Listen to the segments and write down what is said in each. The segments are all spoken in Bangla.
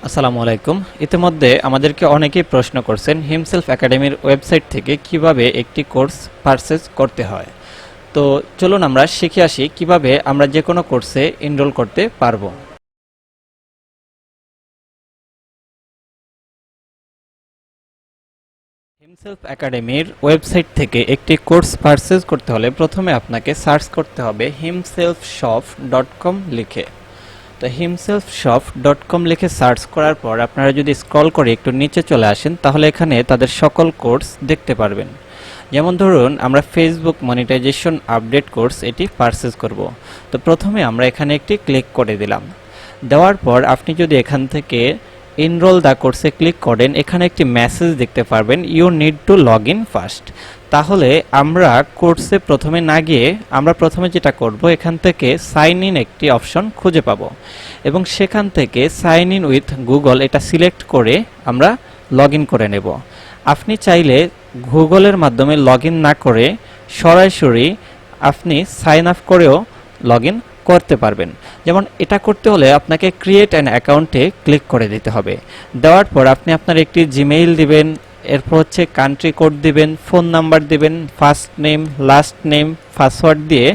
আসসালামু আলাইকুম। ইতিমধ্যে আমাদেরকে অনেকেই প্রশ্ন করছেন হিমসেলফ একাডেমির ওয়েবসাইট থেকে কিভাবে একটি কোর্স পারচেজ করতে হয়। তো চলুন আমরা শিখে আসি কিভাবে আমরা যে কোনো কোর্সে এনরোল করতে পারবো। হিমসেলফ একাডেমির ওয়েবসাইট থেকে একটি কোর্স পারচেজ করতে হলে প্রথমে আপনাকে সার্চ করতে হবে himselfshop.com লিখে। তো himselfshop.com লিখে সার্চ করার পর আপনারা যদি স্ক্রল করে একটু নিচে চলে আসেন তাহলে এখানে তাদের সকল কোর্স দেখতে পারবেন। যেমন ধরুন আমরা ফেসবুক মনিটাইজেশন আপডেট কোর্স এটি পারচেজ করব। তো প্রথমে আমরা এখানে একটি ক্লিক করে দিলাম। দেওয়ার পর আপনি যদি এখান থেকে এনরোল দ্য কোর্সে ক্লিক করেন এখানে একটি মেসেজ দেখতে পারবেন you need to log in first. তাহলে আমরা কোর্সে প্রথমে না গিয়ে আমরা প্রথমে যেটা করব এখান থেকে সাইন ইন একটি অপশন খুঁজে পাবো এবং সেখান থেকে সাইন ইন উইথ গুগল এটা সিলেক্ট করে আমরা লগ ইন করে নেব। আপনি চাইলে গুগলের মাধ্যমে লগ ইন না করে সরাসরি আপনি সাইন আপ করেও লগ ইন করতে পারবেন। যেমন এটা করতে হলে আপনাকে ক্রিয়েট অ্যান অ্যাকাউন্টে ক্লিক করে দিতে হবে। দেওয়ার পর আপনি আপনার একটি জিমেইল দিবেন, এরপর হচ্ছে কান্ট্রি কোড দিবেন, ফোন নাম্বার দিবেন, first name, last name, password দিয়ে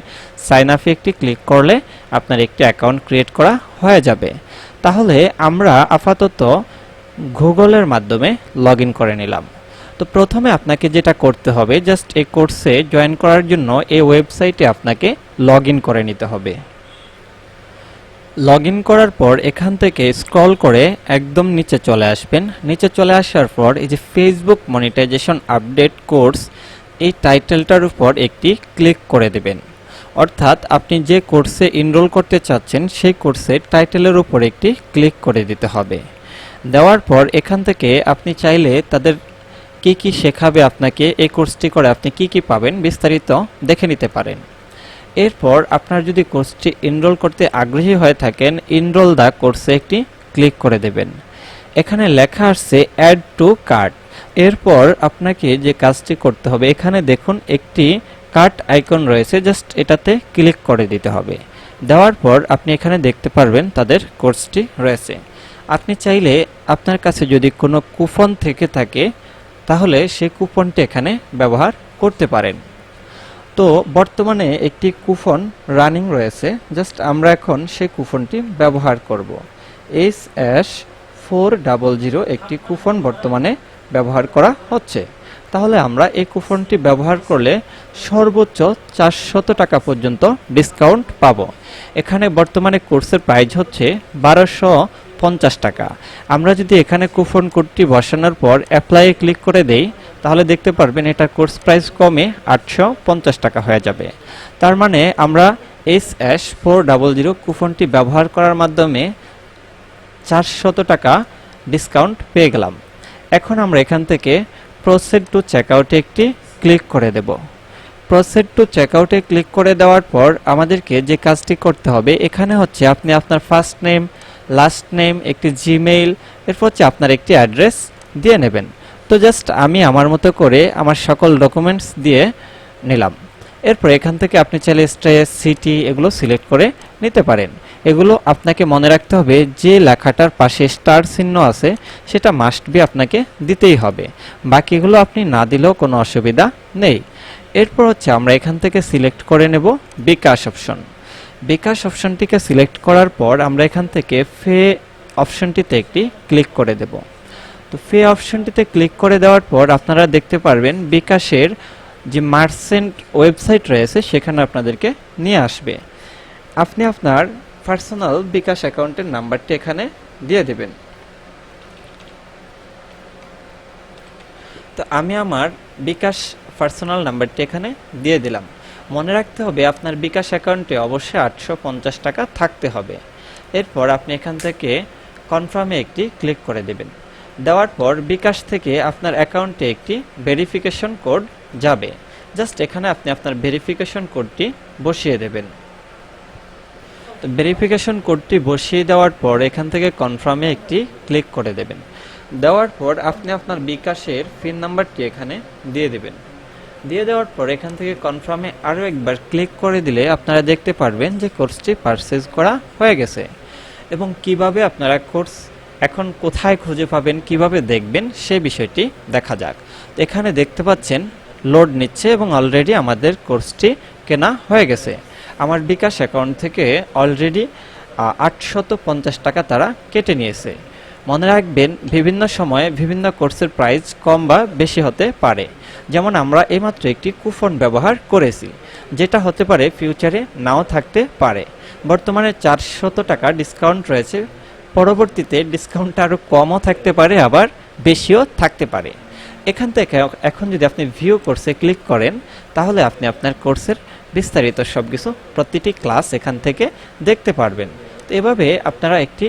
সাইন আপে একটি ক্লিক করলে আপনার একটি অ্যাকাউন্ট ক্রিয়েট করা হয়ে যাবে। তাহলে আমরা আপাতত গুগলের মাধ্যমে লগ ইন করে নিলাম। তো প্রথমে আপনাকে যেটা করতে হবে জাস্ট এই কোর্সে জয়েন করার জন্য এই ওয়েবসাইটে আপনাকে লগ ইন করে নিতে হবে। লগ ইন করার পর এখান থেকে স্ক্রল করে একদম নিচে চলে আসবেন। নিচে চলে আসার পর এই যে ফেসবুক মনিটাইজেশন আপডেট কোর্স এই টাইটেলটার উপর একটি ক্লিক করে দেবেন। অর্থাৎ আপনি যে কোর্সে এনরোল করতে চাচ্ছেন সেই কোর্সের টাইটেলের উপর একটি ক্লিক করে দিতে হবে। দেওয়ার পর এখান থেকে আপনি চাইলে তাদের কি কি শেখাবে আপনাকে এই কোর্সটি করে আপনি কি কি পাবেন বিস্তারিত দেখে নিতে পারেন। এরপর আপনার যদি কোর্সটি এনরোল করতে আগ্রহী হয়ে থাকেন এনরোল দ্য কোর্সে একটি ক্লিক করে দেবেন। এখানে লেখা আসছে অ্যাড টু কার্ট। এরপর আপনাকে যে কাজটি করতে হবে এখানে দেখুন একটি কার্ট আইকন রয়েছে, জাস্ট এটাতে ক্লিক করে দিতে হবে। দেওয়ার পর আপনি এখানে দেখতে পারবেন তাদের কোর্সটি রয়েছে। আপনি চাইলে আপনার কাছে যদি কোনো কুপন থেকে থাকে তাহলে সেই কুপনটি এখানে ব্যবহার করতে পারেন। তো বর্তমানে একটি কুপন রানিং রয়েছে, জাস্ট আমরা এখন সেই কুপনটি ব্যবহার করব। HS400 একটি কুপন বর্তমানে ব্যবহার করা হচ্ছে। তাহলে আমরা এই কুপনটি ব্যবহার করলে সর্বোচ্চ 400 টাকা পর্যন্ত ডিসকাউন্ট পাবো। এখানে বর্তমানে কোর্সের প্রাইস হচ্ছে 1250 টাকা। আমরা যদি এখানে কুপন কোডটি বসানোর পর অ্যাপ্লাই ক্লিক করে দেই তাহলে দেখতে পারবেন এটার কোর্স প্রাইস কমে 850 টাকা হয়ে যাবে। তার মানে আমরা HS400 কুপনটি ব্যবহার করার মাধ্যমে 400 টাকা ডিসকাউন্ট পেয়ে গেলাম। এখন আমরা এখান থেকে প্রসিড টু চেকআউটে একটি ক্লিক করে দেব। প্রসিড টু চেকআউটে ক্লিক করে দেওয়ার পর আমাদেরকে যে কাজটি করতে হবে এখানে হচ্ছে আপনি আপনার ফার্স্ট নেম, লাস্ট নেম, একটি জিমেইল, এরপর হচ্ছে আপনার একটি অ্যাড্রেস দিয়ে নেবেন। তো জাস্ট আমি আমার মতো করে আমার সকল ডকুমেন্টস দিয়ে নিলাম। এরপর এখান থেকে আপনি চাইলে স্টেট, সিটি এগুলো সিলেক্ট করে নিতে পারেন। এগুলো আপনাকে মনে রাখতে হবে যে লেখাটার পাশে স্টার চিহ্ন আছে সেটা মাস্ট বি আপনাকে দিতেই হবে, বাকিগুলো আপনি না দিলেও কোনো অসুবিধা নেই। এরপর হচ্ছে আমরা এখান থেকে সিলেক্ট করে নেব বিকাশ অপশন। বিকাশ অপশনটিকে সিলেক্ট করার পর আমরা এখান থেকে পে অপশনটিতে একটি ক্লিক করে দেব। তো পে অপশনটিতে ক্লিক করে দেওয়ার পর আপনারা দেখতে পারবেন বিকাশের যে মার্চেন্ট ওয়েবসাইট রয়েছে সেখানে আপনাদেরকে নিয়ে আসবে। আপনি আপনার পার্সোনাল বিকাশ অ্যাকাউন্টের নাম্বারটি এখানে দিয়ে দেবেন। তো আমি আমার বিকাশ পার্সোনাল নাম্বারটি এখানে দিয়ে দিলাম। মনে রাখতে হবে আপনার বিকাশ অ্যাকাউন্টে অবশ্যই 850 টাকা থাকতে হবে। এরপর আপনি এখান থেকে কনফার্মে একটি ক্লিক করে দেবেন। দেওয়ার পর বিকাশ থেকে আপনার অ্যাকাউন্টে একটি ভেরিফিকেশন কোড যাবে, জাস্ট এখানে আপনি আপনার ভেরিফিকেশন কোডটি বসিয়ে দেবেন। তো ভেরিফিকেশন কোডটি বসিয়ে দেওয়ার পর এখান থেকে কনফার্মে একটি ক্লিক করে দেবেন। দেওয়ার পর আপনি আপনার বিকাশের পিন নাম্বারটি এখানে দিয়ে দেবেন। দিয়ে দেওয়ার পর এখান থেকে কনফার্মে আরও একবার ক্লিক করে দিলে আপনারা দেখতে পারবেন যে কোর্সটি পারচেজ করা হয়ে গেছে। এবং কিভাবে আপনারা কোর্স এখন কোথায় খুঁজে পাবেন, কিভাবে দেখবেন সে বিষয়টি দেখা যাক। তো এখানে দেখতে পাচ্ছেন লোড নিচ্ছে এবং অলরেডি আমাদের কোর্সটি কেনা হয়ে গেছে। আমার বিকাশ অ্যাকাউন্ট থেকে অলরেডি 850 টাকা তারা কেটে নিয়েছে। মনে রাখবেন বিভিন্ন সময়ে বিভিন্ন কোর্সের প্রাইস কম বা বেশি হতে পারে। যেমন আমরা এইমাত্র একটি কুপন ব্যবহার করেছি, যেটা হতে পারে ফিউচারে নাও থাকতে পারে। বর্তমানে 400 টাকা ডিসকাউন্ট রয়েছে, পরবর্তীতে ডিসকাউন্টটা আরও কমও থাকতে পারে, আবার বেশিও থাকতে পারে। এখান থেকে এখন যদি আপনি ভিউ কোর্সে ক্লিক করেন, তাহলে আপনি আপনার কোর্সের বিস্তারিত সব কিছু প্রতিটি ক্লাস এখান থেকে দেখতে পারবেন। তো এভাবে আপনারা একটি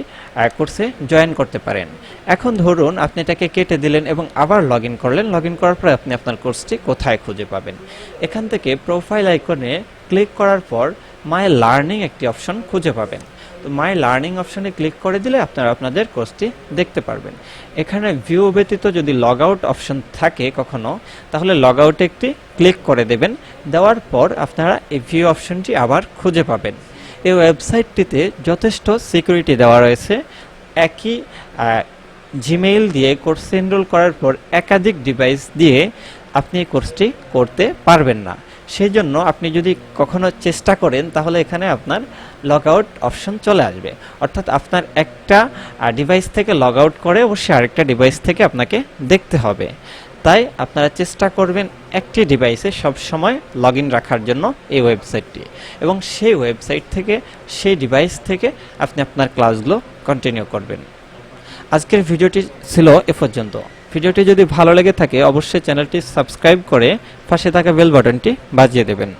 কোর্সে জয়েন করতে পারেন। এখন ধরুন আপনি এটাকে কেটে দিলেন এবং আবার লগ ইন করলেন। লগ ইন করার পর আপনি আপনার কোর্সটি কোথায় খুঁজে পাবেন? এখান থেকে প্রোফাইল আইকনে ক্লিক করার পর মাই লার্নিং একটি অপশন খুঁজে পাবেন। তো মাই লার্নিং অপশনে ক্লিক করে দিলে আপনারা আপনাদের কোর্সটি দেখতে পারবেন। এখানে ভিউ ব্যতীত যদি লগ আউট অপশন থাকে কখনো, তাহলে লগ আউটে একটি ক্লিক করে দেবেন। দেওয়ার পর আপনারা এই ভিউ অপশনটি আবার খুঁজে পাবেন। এই ওয়েবসাইটটিতে যথেষ্ট সিকিউরিটি দেওয়া রয়েছে। একই জিমেইল দিয়ে কোর্সে এনরোল করার পর একাধিক ডিভাইস দিয়ে আপনি এই কোর্সটি করতে পারবেন না। সেই জন্য আপনি যদি কখনো চেষ্টা করেন, তাহলে এখানে আপনার লগ আউট অপশন চলে আসবে। অর্থাৎ আপনার একটা ডিভাইস থেকে লগ আউট করে অবশ্যই আরেকটা ডিভাইস থেকে আপনাকে দেখতে হবে। তাই আপনারা চেষ্টা করবেন একটি ডিভাইসে সবসময় লগ ইন রাখার জন্য এই ওয়েবসাইটটি, এবং সেই ওয়েবসাইট থেকে সেই ডিভাইস থেকে আপনি আপনার ক্লাসগুলো কন্টিনিউ করবেন। আজকের ভিডিওটি ছিল এ পর্যন্ত। ভিডিওটি যদি ভালো লেগে থাকে অবশ্যই চ্যানেলটি সাবস্ক্রাইব করে পাশে থাকা বেল বাটনটি বাজিয়ে দেবেন।